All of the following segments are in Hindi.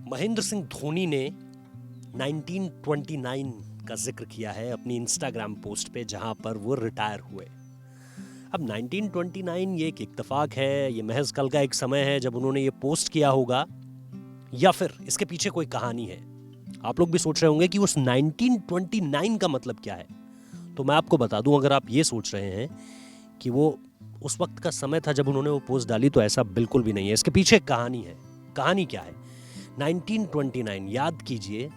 महेंद्र सिंह धोनी ने 1929 का जिक्र किया है अपनी इंस्टाग्राम पोस्ट पे, जहां पर वो रिटायर हुए। अब 1929 ये एक इत्तेफाक है, ये महज कल का एक समय है जब उन्होंने ये पोस्ट किया होगा, या फिर इसके पीछे कोई कहानी है। आप लोग भी सोच रहे होंगे कि उस 1929 का मतलब क्या है। तो मैं आपको बता दूं, अगर आप ये सोच रहे हैं कि वो उस वक्त का समय था जब उन्होंने वो पोस्ट डाली, तो ऐसा बिल्कुल भी नहीं है। इसके पीछे एक कहानी है। कहानी क्या है? 1929 याद कीजिए,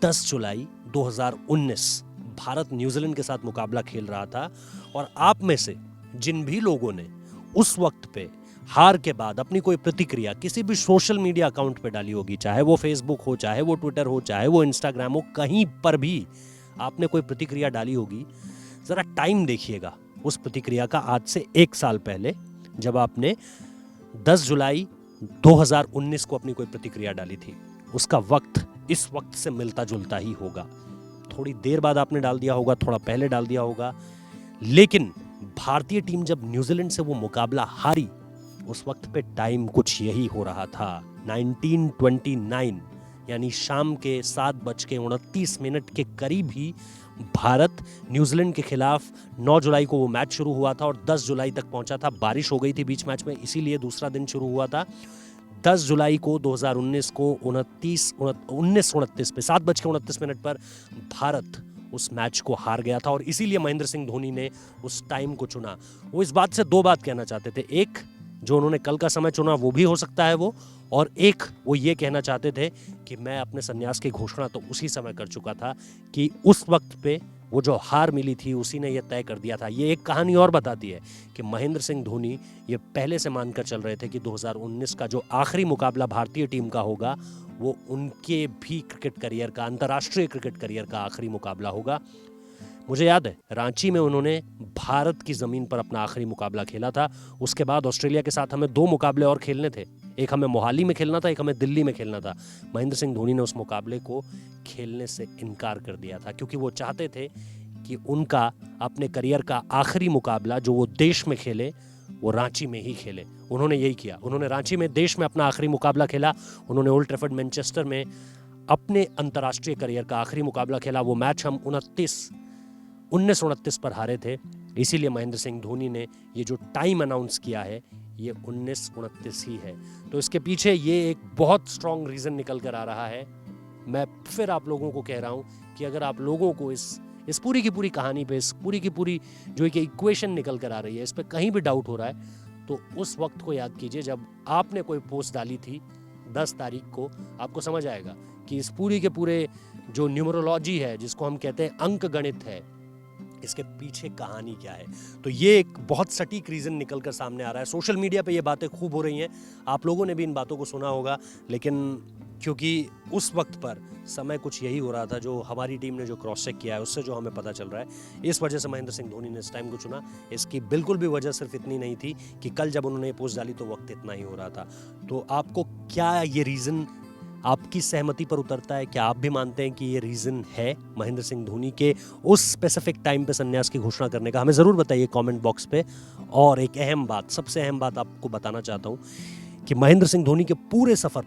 10 जुलाई 2019 भारत न्यूजीलैंड के साथ मुकाबला खेल रहा था। और आप में से जिन भी लोगों ने उस वक्त पे हार के बाद अपनी कोई प्रतिक्रिया किसी भी सोशल मीडिया अकाउंट पे डाली होगी, चाहे वो फेसबुक हो, चाहे वो ट्विटर हो, चाहे वो इंस्टाग्राम हो, कहीं पर भी आपने कोई प्रतिक्रिया डाली होगी, जरा टाइम देखिएगा उस प्रतिक्रिया का। आज से 1 साल पहले जब आपने 10 जुलाई 2019 को अपनी कोई प्रतिक्रिया डाली थी, उसका वक्त इस वक्त से मिलता जुलता ही होगा। थोड़ी देर बाद आपने डाल दिया होगा, थोड़ा पहले डाल दिया होगा, लेकिन भारतीय टीम जब न्यूजीलैंड से वो मुकाबला हारी, उस वक्त पे टाइम कुछ यही हो रहा था। 1929 यानी शाम के 7:29 के करीब ही भारत न्यूजीलैंड के खिलाफ 9 जुलाई को वो मैच शुरू हुआ था और 10 जुलाई तक पहुंचा था। बारिश हो गई थी बीच मैच में, इसीलिए दूसरा दिन शुरू हुआ था। 10 जुलाई को 2019 को 19:29 पे 7:29 पर भारत उस मैच को हार गया था। और इसीलिए महेंद्र सिंह धोनी ने उस टाइम को चुना। वो इस बात से 2 बात कहना चाहते थे। एक, जो उन्होंने कल का समय चुना वो भी हो सकता है वो, और एक वो ये कहना चाहते थे कि मैं अपने संन्यास की घोषणा तो उसी समय कर चुका था कि उस वक्त पे वो जो हार मिली थी उसी ने ये तय कर दिया था। ये एक कहानी और बताती है कि महेंद्र सिंह धोनी ये पहले से मानकर चल रहे थे कि 2019 का जो आखिरी मुकाबला भारतीय टीम का होगा, वो उनके भी क्रिकेट करियर का, अंतर्राष्ट्रीय क्रिकेट करियर का आखिरी मुकाबला होगा। मुझे याद है, रांची में उन्होंने भारत की ज़मीन पर अपना आखिरी मुकाबला खेला था। उसके बाद ऑस्ट्रेलिया के साथ हमें 2 मुकाबले और खेलने थे। एक हमें मोहाली में खेलना था, एक हमें दिल्ली में खेलना था। महेंद्र सिंह धोनी ने उस मुकाबले को खेलने से इनकार कर दिया था, क्योंकि वो चाहते थे कि उनका अपने करियर का आखिरी मुकाबला जो वो देश में खेले, वो रांची में ही खेले। उन्होंने यही किया। उन्होंने रांची में देश में अपना आखिरी मुकाबला खेला। उन्होंने ओल्ड ट्रैफर्ड मैनचेस्टर में अपने अंतर्राष्ट्रीय करियर का आखिरी मुकाबला खेला। वो मैच हम 1929 पर हारे थे। इसीलिए महेंद्र सिंह धोनी ने ये जो टाइम अनाउंस किया है, ये 1929 ही है। तो इसके पीछे ये एक बहुत स्ट्रॉन्ग रीज़न निकल कर आ रहा है। मैं फिर आप लोगों को कह रहा हूँ कि अगर आप लोगों को इस पूरी की पूरी कहानी पे, इस पूरी की पूरी जो एक इक्वेशन निकल कर आ रही है, इस पे कहीं भी डाउट हो रहा है, तो उस वक्त को याद कीजिए जब आपने कोई पोस्ट डाली थी 10 तारीख को। आपको समझ आएगा कि इस पूरी के पूरे जो न्यूमरोलॉजी है, जिसको हम कहते हैं अंक गणित है, इसके पीछे कहानी क्या है। तो ये एक बहुत सटीक रीज़न निकल कर सामने आ रहा है। सोशल मीडिया पे ये बातें खूब हो रही हैं, आप लोगों ने भी इन बातों को सुना होगा, लेकिन क्योंकि उस वक्त पर समय कुछ यही हो रहा था, जो हमारी टीम ने जो क्रॉस चेक किया है उससे जो हमें पता चल रहा है, इस वजह से महेंद्र सिंह धोनी ने इस टाइम को चुना। इसकी बिल्कुल भी वजह सिर्फ इतनी नहीं थी कि कल जब उन्होंने ये पोस्ट डाली तो वक्त इतना ही हो रहा था। तो आपको क्या ये रीज़न आपकी सहमति पर उतरता है? क्या आप भी मानते हैं कि ये रीज़न है महेंद्र सिंह धोनी के उस स्पेसिफिक टाइम पे संन्यास की घोषणा करने का? हमें ज़रूर बताइए कमेंट बॉक्स पे। और एक अहम बात, सबसे अहम बात आपको बताना चाहता हूँ कि महेंद्र सिंह धोनी के पूरे सफ़र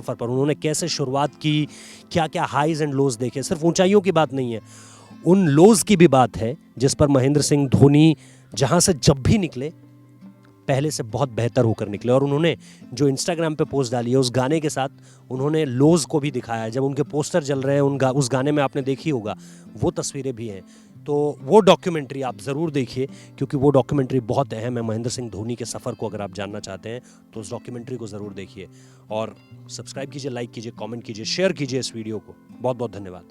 पर उन्होंने कैसे शुरुआत की, क्या क्या हाईज एंड लोज देखे। सिर्फ ऊंचाइयों की बात नहीं है, उन लोज की भी बात है जिस पर महेंद्र सिंह धोनी जहाँ से जब भी निकले पहले से बहुत बेहतर होकर निकले। और उन्होंने जो इंस्टाग्राम पे पोस्ट डाली है, उस गाने के साथ उन्होंने लोज को भी दिखाया है। जब उनके पोस्टर चल रहे हैं उस गाने में, आपने देखी होगा, वो तस्वीरें भी हैं। तो वो डॉक्यूमेंट्री आप ज़रूर देखिए, क्योंकि वो डॉक्यूमेंट्री बहुत अहम है। महेंद्र सिंह धोनी के सफ़र को अगर आप जानना चाहते हैं तो उस डॉक्यूमेंट्री को ज़रूर देखिए। और सब्सक्राइब कीजिए, लाइक कीजिए, कमेंट कीजिए, शेयर कीजिए इस वीडियो को। बहुत बहुत धन्यवाद।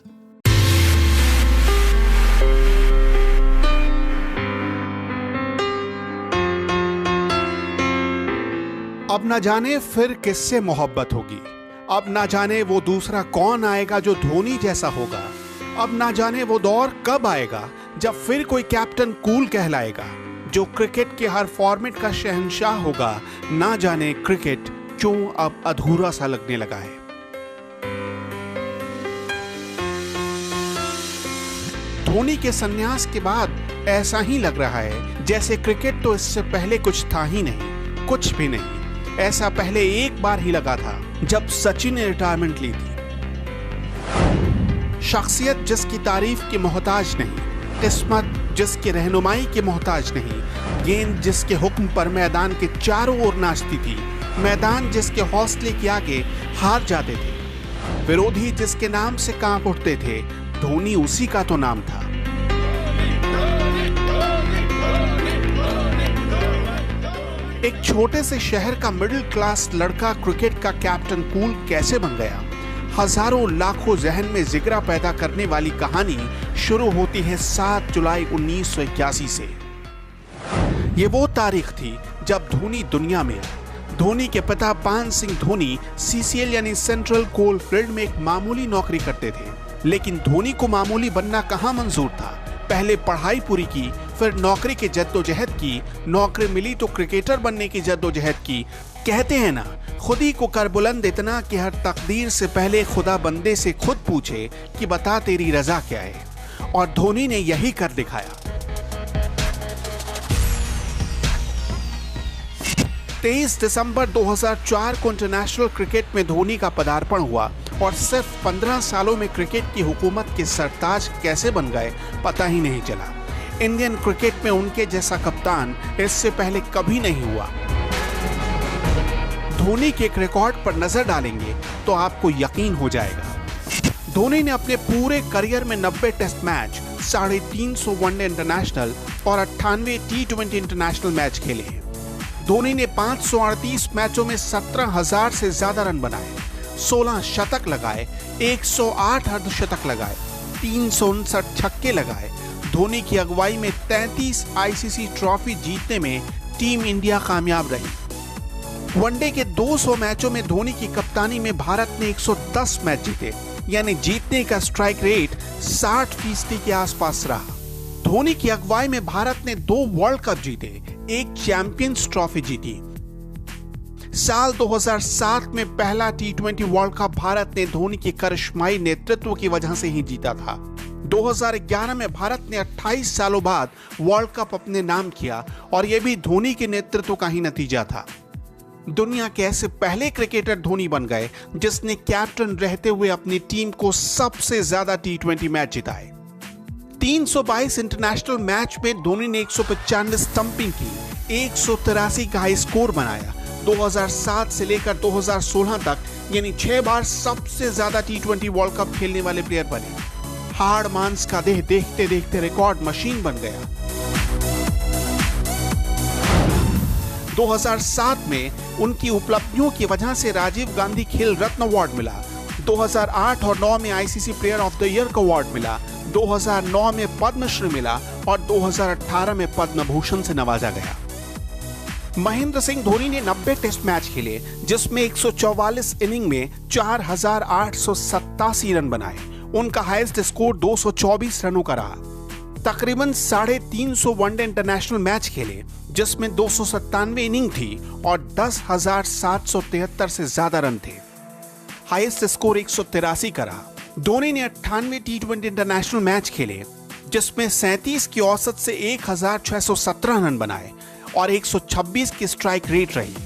अब ना जाने फिर किससे मोहब्बत होगी, अब ना जाने वो दूसरा कौन आएगा जो धोनी जैसा होगा, अब ना जाने वो दौर कब आएगा जब फिर कोई कैप्टन कूल कहलाएगा, जो क्रिकेट के हर फॉर्मेट का शहंशाह होगा। ना जाने क्रिकेट क्यों अब अधूरा सा लगने लगा है। धोनी के संन्यास के बाद ऐसा ही लग रहा है जैसे क्रिकेट तो इससे पहले कुछ था ही नहीं, कुछ भी नहीं। ऐसा पहले एक बार ही लगा था जब सचिन ने रिटायरमेंट ली थी। शख्सियत जिसकी तारीफ की मोहताज नहीं, किस्मत जिसकी रहनुमाई की मोहताज नहीं, गेंद जिसके हुक्म पर मैदान के चारों ओर नाचती थी, मैदान जिसके हौसले के आगे हार जाते थे, विरोधी जिसके नाम से कांप उठते थे, धोनी उसी का तो नाम था। एक छोटे से शहर का मिडिल क्लास लड़का क्रिकेट का कैप्टन कूल कैसे बन गया? हजारों लाखों जहन में जिगरा पैदा करने वाली कहानी शुरू होती है 7 जुलाई 1981 से। ये वो तारीख थी जब धोनी दुनिया में आए। धोनी के पिता पान सिंह धोनी सीसीएल यानी सेंट्रल कोल फील्ड में एक मामूली नौकरी करते थे, लेकिन धोनी को मामूली बनना कहाँ मंजूर था। पहले पढ़ाई पूरी की, फिर नौकरी की जद्दोजहद की, नौकरी मिली तो क्रिकेटर बनने की जद्दोजहद की। कहते हैं ना, खुद ही को कर बुलंद इतना कि हर तकदीर से पहले खुदा बंदे से खुद पूछे कि बता तेरी रजा क्या है, और धोनी ने यही कर दिखाया। 23 दिसंबर 2004 को इंटरनेशनल क्रिकेट में धोनी का पदार्पण हुआ और सिर्फ 15 सालों में क्रिकेट की हुकूमत के सरताज कैसे बन गए पता ही नहीं चला। इंडियन क्रिकेट में उनके जैसा कप्तान इससे पहले कभी नहीं हुआ। धोनी के एक रिकॉर्ड पर नजर डालेंगे तो आपको यकीन हो जाएगा। धोनी ने अपने पूरे करियर में 90 टेस्ट मैच, 350 वनडे इंटरनेशनल और 98 T20 इंटरनेशनल मैच खेले हैं। धोनी ने 538 मैचों में 17,000 से ज्यादा रन बनाए, 16 शतक लगाए, 108 अर्धशतक लगाए, 359 छक्के लगाए। धोनी की अगुवाई में 33 आईसीसी ट्रॉफी जीतने में टीम इंडिया कामयाब रही। वनडे के 200 मैचों में धोनी की कप्तानी में भारत ने 110 मैच जीते, यानी जीतने का स्ट्राइक रेट 60% के आसपास रहा। धोनी की अगुवाई में भारत ने 2 वर्ल्ड कप जीते, एक चैंपियंस ट्रॉफी जीती। साल 2007 में पहला T20 वर्ल्ड कप भारत ने धोनी के करिश्माई नेतृत्व की वजह से ही जीता था। 2011 में भारत ने 28 सालों बाद वर्ल्ड कप अपने नाम किया और यह भी धोनी के नेतृत्व का ही नतीजा था। दुनिया के ऐसे पहले क्रिकेटर धोनी बन गए जिसने कैप्टन रहते हुए अपनी टीम को सबसे ज्यादा T20 मैच जिताए। 322 इंटरनेशनल मैच में धोनी ने 195 स्टंपिंग की, 183 का हाई स्कोर बनाया। 2007 से लेकर 2016 तक यानी 6 बार सबसे ज्यादा T20 वर्ल्ड कप खेलने वाले प्लेयर बने। हाड़ मांस का देह देखते देखते रिकॉर्ड मशीन बन गया। 2007 में उनकी उपलब्धियों की वजह से राजीव गांधी खेल रत्न अवार्ड मिला। 2008 और 9 में ICC player of the year का अवार्ड मिला। 2009 में पद्मश्री मिला और 2018 में पद्म भूषण से नवाजा गया। महेंद्र सिंह धोनी ने 90 टेस्ट मैच खेले, जिसमें 144 इनिंग में 4,887 रन बनाए। उनका हाईएस्ट स्कोर 224 रनों का रहा। तकरीबन 350 वनडे इंटरनेशनल मैच खेले, जिसमें 297 इनिंग थी और 10,773 से ज्यादा रन थे। हाईएस्ट स्कोर 183 का रहा। धोनी ने 98 T20 इंटरनेशनल मैच खेले, जिसमें 37 की औसत से 1,617 रन बनाए और 126 की स्ट्राइक रेट रही।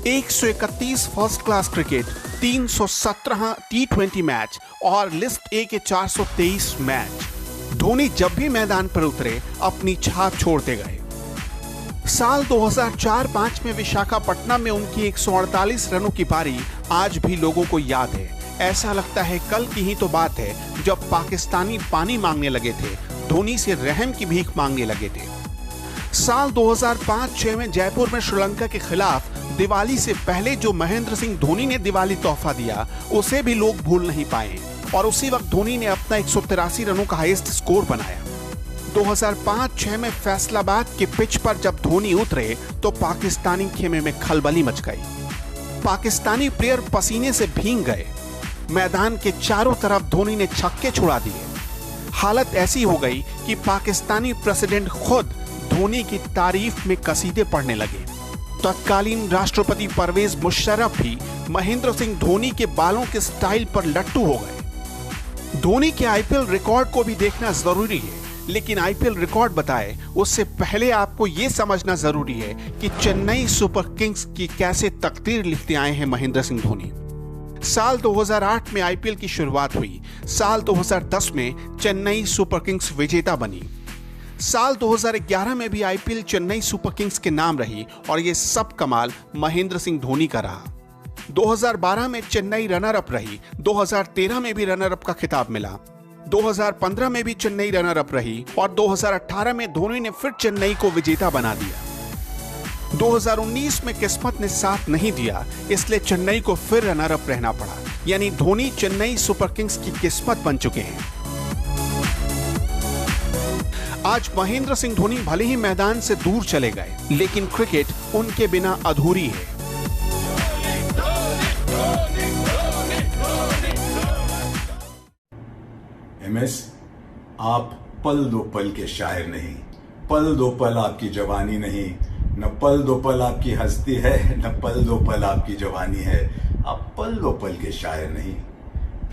131 first class cricket, 317 T20 match और लिस्ट ए के 423 मैच। धोनी जब भी मैदान पर उतरे अपनी छाप छोड़ते गए। साल 2004-05 में विशाखापट्टनम में उनकी 148 रनों की पारी आज भी लोगों को याद है। ऐसा लगता है कल की ही तो बात है जब पाकिस्तानी पानी मांगने लगे थे, धोनी से रहम की भीख मांगने लगे थे। साल 2005-06 में जयपुर में श्रीलंका के खिलाफ दिवाली से पहले जो महेंद्र सिंह धोनी ने दिवाली तोहफा दिया, उसे भी लोग भूल नहीं पाए और उसी वक्त धोनी ने अपना 183 रनों का हाईएस्ट स्कोर बनाया। 2005-06 में फैसलाबाद के पिच पर जब धोनी उतरे तो पाकिस्तानी खेमे में खलबली मच गई। पाकिस्तानी प्लेयर पसीने से भीग गए। मैदान के चारों तरफ धोनी ने छक्के छुड़ा दिए। हालत ऐसी हो गई कि पाकिस्तानी प्रेसिडेंट खुद धोनी की तारीफ में कसीदे पढ़ने लगे। तत्कालीन राष्ट्रपति परवेज मुशर्रफ भी महेंद्र सिंह धोनी के बालों के स्टाइल पर लट्टू हो गए। धोनी के आईपीएल रिकॉर्ड को भी देखना जरूरी है, लेकिन आईपीएल रिकॉर्ड बताए उससे पहले आपको यह समझना जरूरी है कि चेन्नई सुपर किंग्स की कैसे तकदीर लिखते आए हैं महेंद्र सिंह धोनी। साल 2008 में आईपीएल की शुरुआत हुई। साल 2010 में चेन्नई सुपर किंग्स विजेता बनी। साल 2011 में भी आईपीएल चेन्नई सुपर किंग्स के नाम रही और ये सब कमाल महेंद्र सिंह धोनी का रहा। 2012 में चेन्नई रनर अप रही। 2013 में भी रनर अप का खिताब मिला। 2015 में भी चेन्नई रनर अप रही और 2018 में धोनी ने फिर चेन्नई को विजेता बना दिया। 2019 में किस्मत ने साथ नहीं दिया, इसलिए चेन्नई को फिर रनर अप रहना पड़ा। यानी धोनी चेन्नई सुपर किंग्स की किस्मत बन चुके हैं। आज महेंद्र सिंह धोनी भले ही मैदान से दूर चले गए, लेकिन क्रिकेट उनके बिना अधूरी है। एमएस, आप पल दो पल के शायर नहीं, पल दो पल आपकी जवानी नहीं, न पल दो पल आपकी हस्ती है, न पल दो पल आपकी जवानी है। आप पल दो पल के शायर नहीं,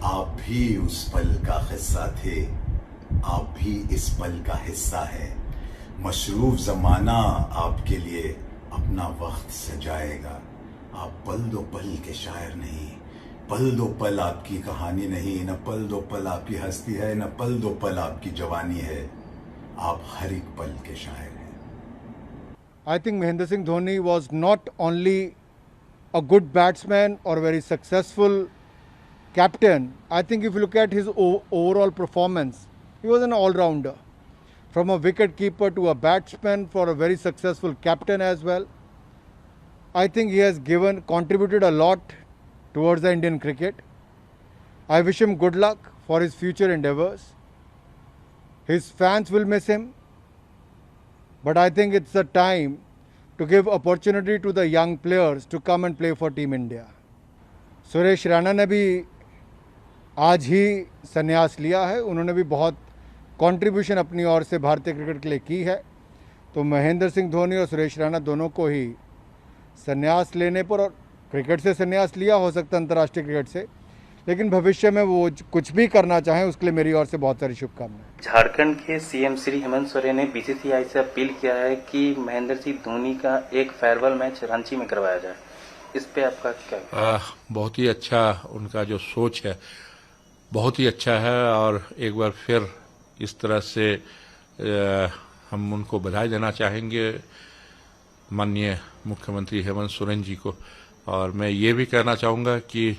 आप भी उस पल का हिस्सा थे, आप भी इस पल का हिस्सा है। मशरूफ जमाना आपके लिए अपना वक्त सजाएगा। आप पल दो पल के शायर नहीं, पल दो पल आपकी कहानी नहीं, न पल दो पल आपकी हस्ती है, न पल दो पल आपकी जवानी है। आप हर एक पल के शायर हैं। I think Mahendra Singh Dhoni was not only a good batsman or very successful captain. I think if you look at his overall performance, he was an all-rounder. From a wicket keeper to a batsman, for a very successful captain as well. I think he has contributed a lot towards the Indian cricket. I wish him good luck for his future endeavours. His fans will miss him, but I think it's the time to give opportunity to the young players to come and play for Team India. Suresh Raina ने भी आज ही संन्यास लिया है। उन्होंने भी बहुत कंट्रीब्यूशन अपनी ओर से भारतीय क्रिकेट के लिए की है। तो महेंद्र सिंह धोनी और सुरेश रैना दोनों को ही संन्यास लेने पर, और क्रिकेट से संन्यास लिया, हो सकता है अंतर्राष्ट्रीय क्रिकेट से, लेकिन भविष्य में वो कुछ भी करना चाहें उसके लिए मेरी ओर से बहुत सारी शुभकामनाएं। झारखंड के सीएम श्री हेमंत सोरेन ने बीसीसीआई से अपील किया है कि महेंद्र सिंह धोनी का एक फेयरवेल मैच रांची में करवाया जाए। इस पे आपका क्या? बहुत ही अच्छा उनका जो सोच है बहुत ही अच्छा है, और एक बार फिर इस तरह से हम उनको बधाई देना चाहेंगे, माननीय मुख्यमंत्री हेमंत सोरेन जी को। और मैं ये भी कहना चाहूँगा कि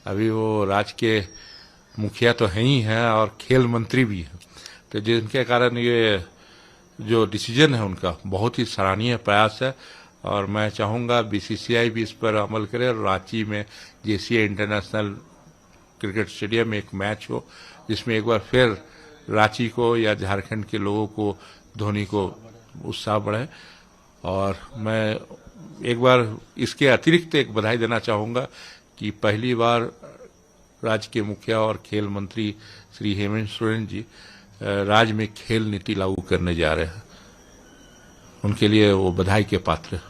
अभी वो राज्य के मुखिया तो हैं ही हैं और खेल मंत्री भी हैं, तो जिनके कारण ये जो डिसीजन है उनका बहुत ही सराहनीय प्रयास है। और मैं चाहूँगा बीसीसीआई भी इस पर अमल करे और रांची में जेसीए इंटरनेशनल क्रिकेट स्टेडियम में एक मैच हो, जिसमें एक बार फिर रांची को या झारखंड के लोगों को, धोनी को उत्साह बढ़े। और मैं एक बार इसके अतिरिक्त एक बधाई देना चाहूँगा कि पहली बार राज्य के मुखिया और खेल मंत्री श्री हेमंत सोरेन जी राज्य में खेल नीति लागू करने जा रहे हैं। उनके लिए वो बधाई के पात्र